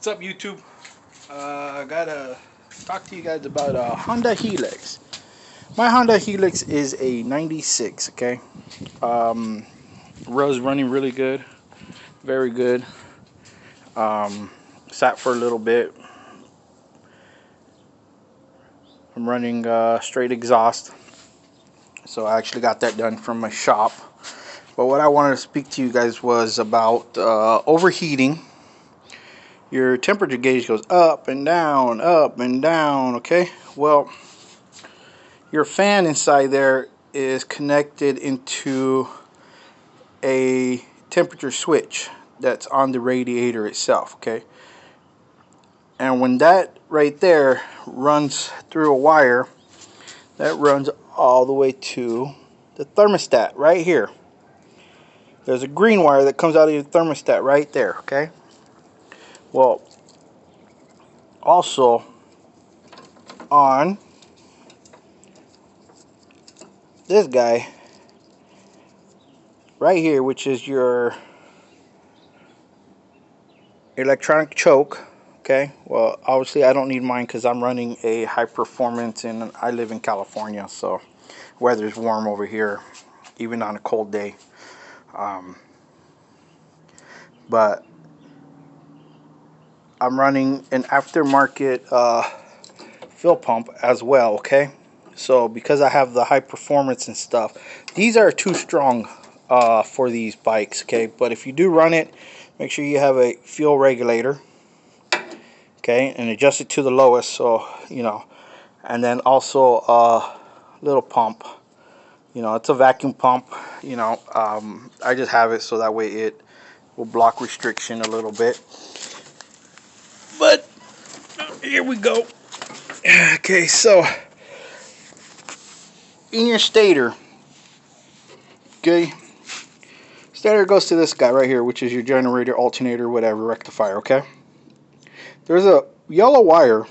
What's up, YouTube? I gotta talk to you guys about a Honda Helix. My Honda Helix is a 96, okay? Was running really good, very good. Sat for a little bit. I'm running straight exhaust, so I actually got that done from my shop. But what I wanted to speak to you guys was about overheating. Your temperature gauge goes up and down, okay? Well, your fan inside there is connected into a temperature switch that's on the radiator itself, okay? And when that right there runs through a wire, that runs all the way to the thermostat right here. There's a green wire that comes out of your thermostat right there, okay? Well, also on this guy right here, which is your electronic choke, okay? Well, obviously I don't need mine because I'm running a high performance and I live in California, so weather's warm over here even on a cold day. But I'm running an aftermarket fill pump as well, okay? So because I have the high performance and stuff, these are too strong for these bikes, okay? But if you do run it, make sure you have a fuel regulator, okay, and adjust it to the lowest, so you know. And then also a little pump, you know, it's a vacuum pump, you know. I just have it so that way it will block restriction a little bit. But here we go. Okay, so in your stator, okay, stator goes to this guy right here, which is your generator, alternator, whatever, rectifier, okay? There's a yellow wire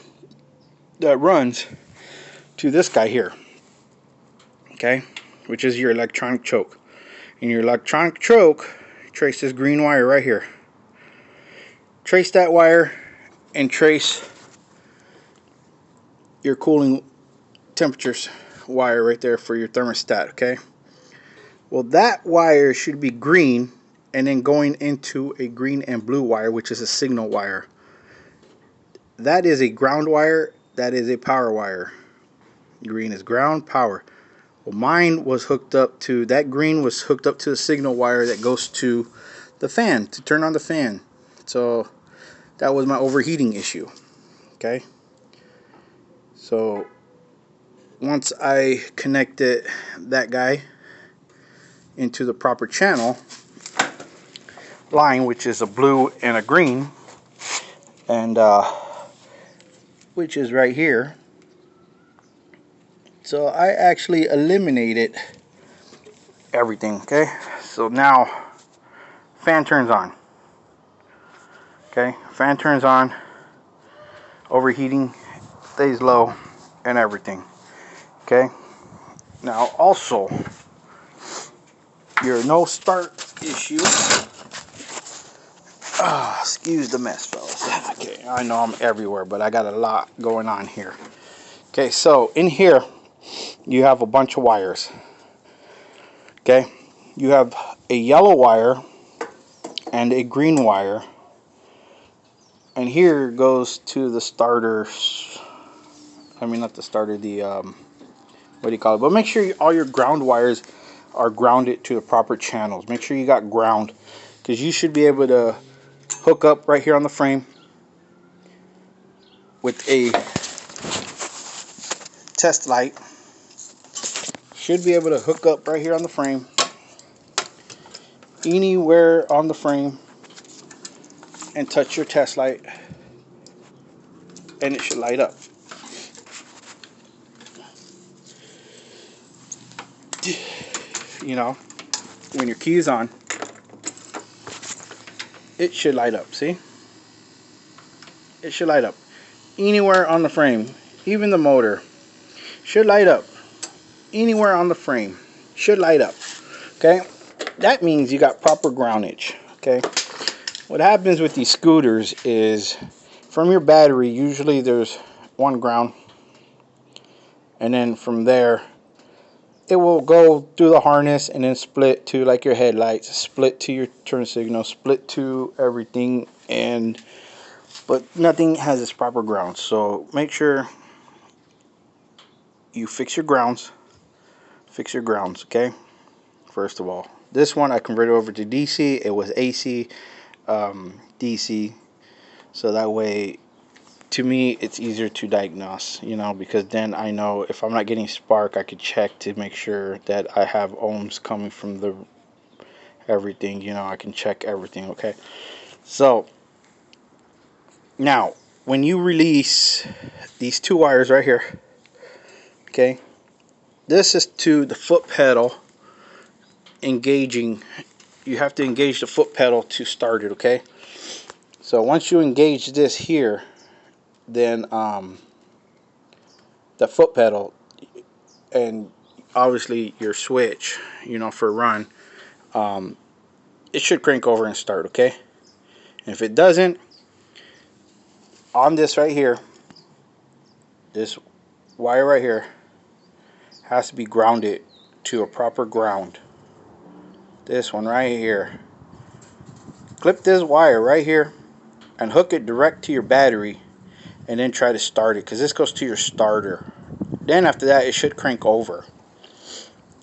that runs to this guy here, okay, which is your electronic choke. In your electronic choke, trace this green wire right here. Trace that wire and trace your cooling temperatures wire right there for your thermostat, okay? Well, that wire should be green and then going into a green and blue wire, which is a signal wire. That is a ground wire, that is a power wire. Green is ground, power. Well, mine was hooked up to, that green was hooked up to the signal wire that goes to the fan, to turn on the fan. So that was my overheating issue, okay? So once I connected that guy into the proper channel line, which is a blue and a green, and which is right here, so I actually eliminated everything, okay? So now fan turns on, okay? Fan turns on, overheating stays low and everything, okay? Now also your no start issue, excuse the mess, fellas. Okay, I know I'm everywhere, but I got a lot going on here. Okay, so in here you have a bunch of wires, okay? You have a yellow wire and a green wire, and here goes to the starter. I mean, not the starter, the what do you call it? But make sure all your ground wires are grounded to the proper channels. Make sure you got ground, because you should be able to hook up right here on the frame with a test light. Should be able to hook up right here on the frame, anywhere on the frame, and touch your test light, and it should light up. You know, when your key is on, it should light up. See, it should light up anywhere on the frame. Even the motor should light up anywhere on the frame, should light up, okay? That means you got proper groundage, okay? What happens with these scooters is from your battery, usually there's one ground, and then from there it will go through the harness and then split to like your headlights, split to your turn signal, split to everything, but nothing has its proper ground. So make sure you fix your grounds. Okay? First of all, this one I converted over to DC. It was AC, DC, so that way, to me, it's easier to diagnose, because then I know if I'm not getting spark, I could check to make sure that I have ohms coming from the everything. I can check everything. Okay, so now when you release these two wires right here, okay, this is to the foot pedal engaging. You have to engage the foot pedal to start it. Okay, so once you engage this here, then the foot pedal and obviously your switch, for a run, it should crank over and start. Okay, and if it doesn't, on this right here, this wire right here has to be grounded to a proper ground. This one right here, clip this wire right here and hook it direct to your battery, and then try to start it, because this goes to your starter. Then after that, it should crank over.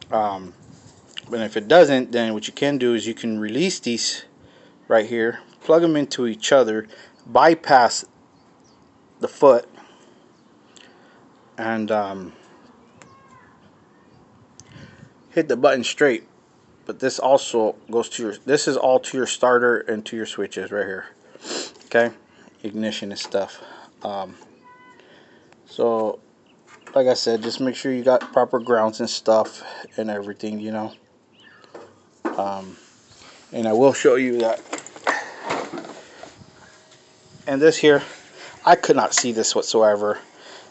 But if it doesn't, then what you can do is you can release these right here, plug them into each other, bypass the foot, and hit the button straight. But this also goes to this is all to your starter and to your switches right here. Okay, ignition and stuff. So like I said, just make sure you got proper grounds and stuff and everything, and I will show you that. And this here, I could not see this whatsoever.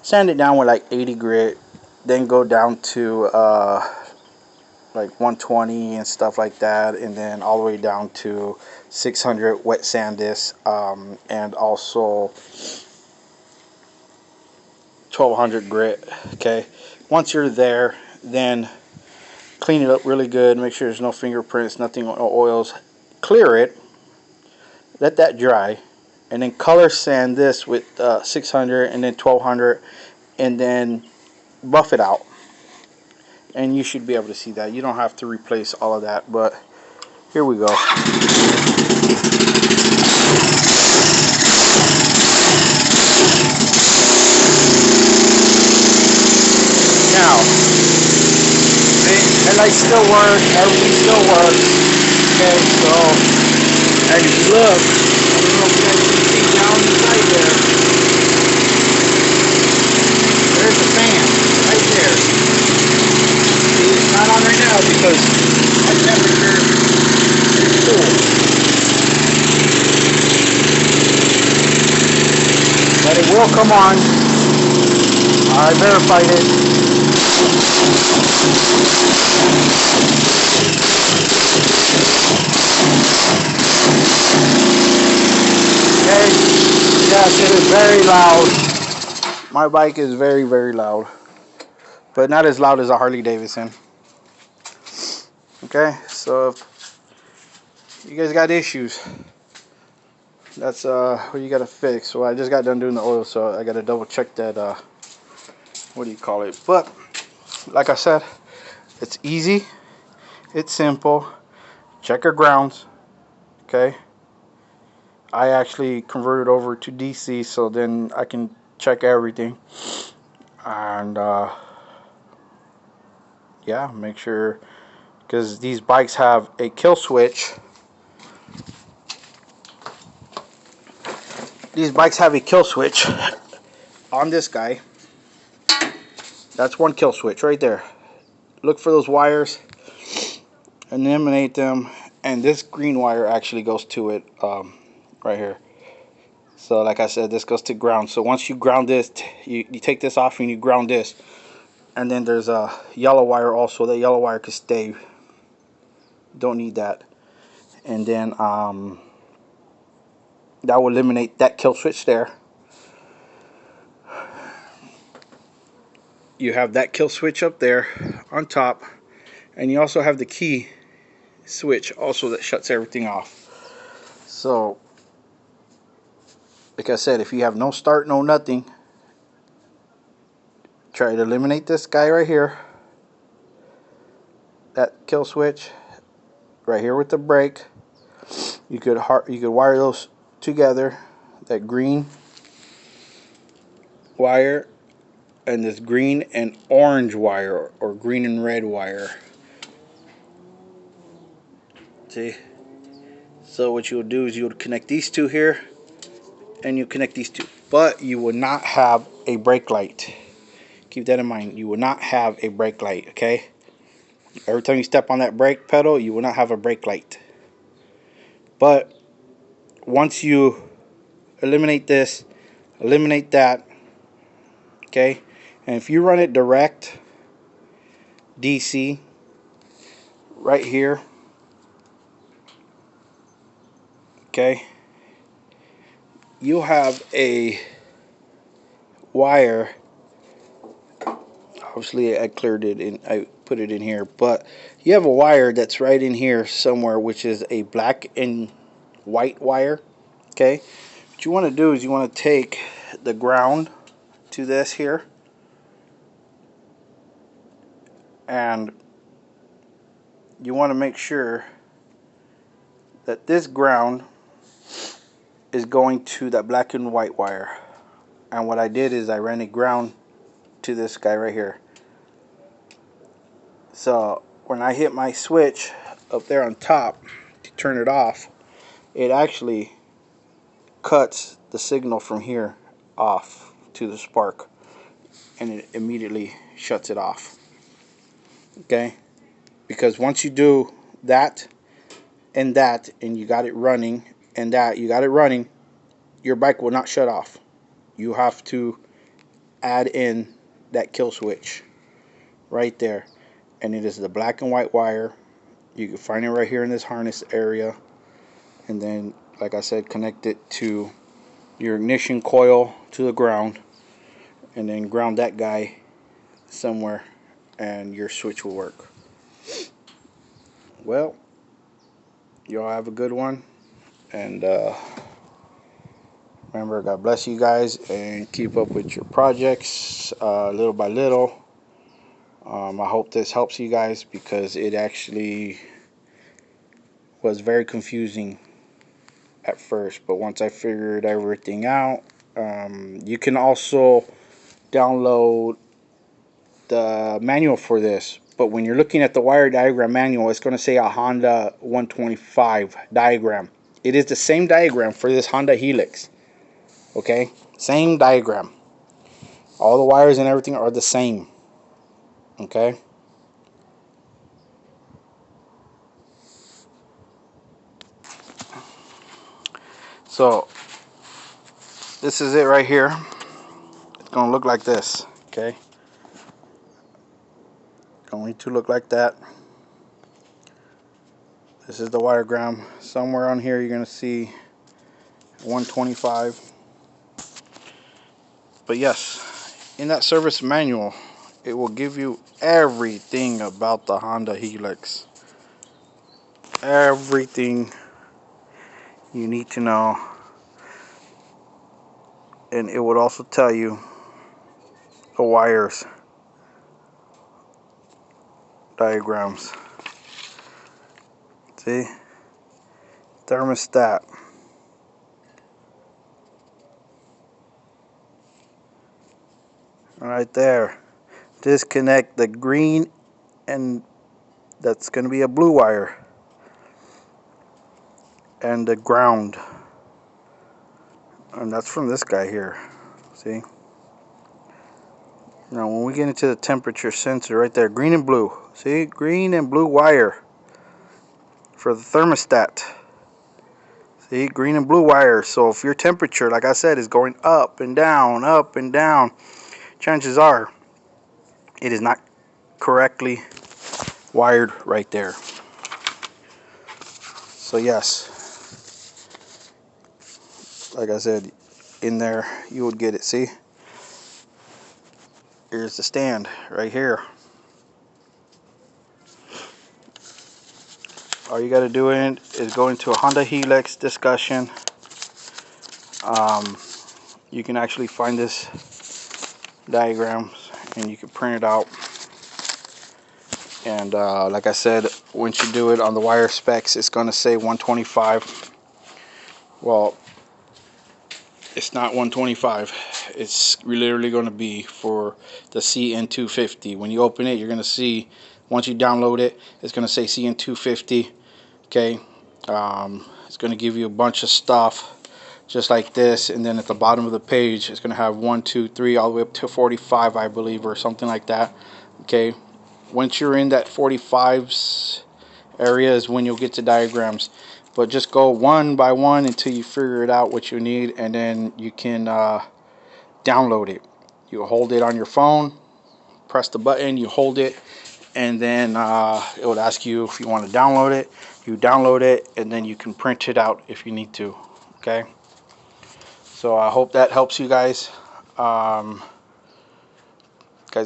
Sand it down with like 80 grit, then go down to like 120 and stuff like that, and then all the way down to 600 wet sand this, and also 1200 grit. Okay, once you're there, then clean it up really good, make sure there's no fingerprints, nothing, no oils, clear it, let that dry, and then color sand this with 600 and then 1200, and then buff it out, and you should be able to see that. You don't have to replace all of that, but here we go. Now, headlights still work, everything still works. Okay, so, and if you look, I don't know if you guys can see down inside there, there's a fan right there. See, it's not on right now because my temperature is cool. But it will come on. I verified it. Okay, yes, it is very loud. My bike is very, very loud, but not as loud as a Harley Davidson. Okay, so if you guys got issues, that's what you gotta fix. So I just got done doing the oil, so I gotta double check that what do you call it. But like I said, it's easy, it's simple. Check your grounds. Okay, I actually converted over to DC, so then I can check everything, and yeah, make sure, because these bikes have a kill switch. These bikes have a kill switch on this guy. That's one kill switch right there. Look for those wires, eliminate them, and this green wire actually goes to it right here. So like I said, this goes to ground. So once you ground this, you take this off and you ground this, and then there's a yellow wire also. That yellow wire could stay, don't need that. And then that will eliminate that kill switch there. you have that kill switch up there on top, and you also have the key switch also that shuts everything off. So like I said, if you have no start, no nothing, try to eliminate this guy right here, that kill switch right here with the brake. You could wire those together, that green wire and this green and orange wire, or green and red wire. See? So what you'll do is you'll connect these two here, and you connect these two. But you will not have a brake light. Keep that in mind. You will not have a brake light, okay? Every time you step on that brake pedal, you will not have a brake light. But once you eliminate this, eliminate that, okay? And if you run it direct DC right here, okay, you'll have a wire. Obviously I cleared it and I put it in here, but you have a wire that's right in here somewhere, which is a black and white wire. Okay, what you want to do is you want to take the ground to this here, and you want to make sure that this ground is going to that black and white wire. And what I did is I ran a ground to this guy right here. So when I hit my switch up there on top to turn it off, it actually cuts the signal from here off to the spark, and it immediately shuts it off. Okay, because once you do that and you got it running, and that you got it running, your bike will not shut off. You have to add in that kill switch right there, and it is the black and white wire. You can find it right here in this harness area, and then like I said, connect it to your ignition coil to the ground, and then ground that guy somewhere, and your switch will work. Well, y'all have a good one, and remember, God bless you guys, and keep up with your projects little by little. I hope this helps you guys, because it actually was very confusing at first, but once I figured everything out, you can also download the manual for this. But when you're looking at the wire diagram manual, it's going to say a Honda 125 diagram. It is the same diagram for this Honda Helix. Okay, same diagram. All the wires and everything are the same. Okay. So this is it right here. It's going to look like this. Okay. Going to look like that. This is the diagram. Somewhere on here you're going to see 125. But yes, in that service manual, it will give you everything about the Honda Helix. Everything you need to know. And it would also tell you the wires diagrams. See? Thermostat. Right there. Disconnect the green, and that's going to be a blue wire, and the ground. And that's from this guy here. See? Now when we get into the temperature sensor right there, green and blue. See? Green and blue wire for the thermostat. See, green and blue wire. So if your temperature, like I said, is going up and down, chances are it is not correctly wired right there. So yes, like I said, in there you would get it. See, Here's the stand right here. All you got to do is go into a Honda Helix discussion. You can actually find this diagrams and you can print it out. And like I said, once you do it on the wire specs, it's going to say 125. Well, it's not 125. It's literally going to be for the CN250. When you open it, you're going to see, once you download it, it's going to say CN250. Okay, it's going to give you a bunch of stuff just like this, and then at the bottom of the page it's going to have 1, 2, 3 all the way up to 45, I believe, or something like that. Okay, once you're in that 45s area is when you'll get to diagrams, but just go one by one until you figure it out what you need, and then you can download it. You hold it on your phone, press the button, you hold it, and then it would ask you if you want to download it. You download it, and then you can print it out if you need to. Okay, so I hope that helps you guys. Guys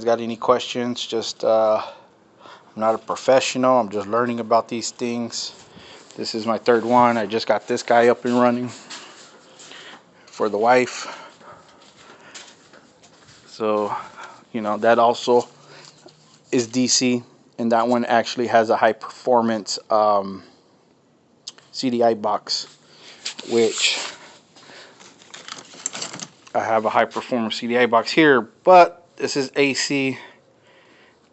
got any questions? Just I'm not a professional, I'm just learning about these things. This is my third one. I just got this guy up and running for the wife. So, you know, that also is DC, and that one actually has a high performance CDI box, which I have a high performance CDI box here, but this is AC.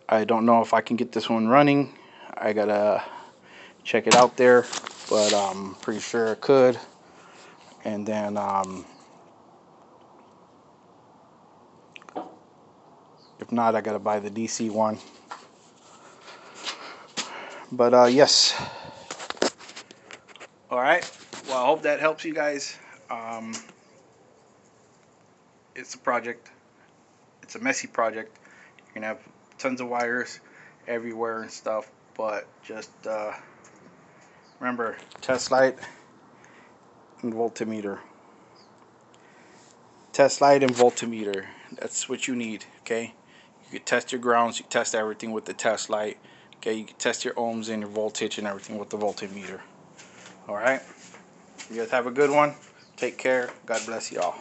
I don't know if I can get this one running. I gotta check it out there, but I'm pretty sure I could. And then if not, I gotta buy the DC one. But yes. All right. Well, I hope that helps you guys. It's a project. It's a messy project. You're gonna have tons of wires everywhere and stuff, but just remember, test light and voltmeter. Test light and voltmeter. That's what you need. Okay. You can test your grounds. You can test everything with the test light. Okay. You can test your ohms and your voltage and everything with the voltmeter. All right. You guys have a good one. Take care. God bless you all.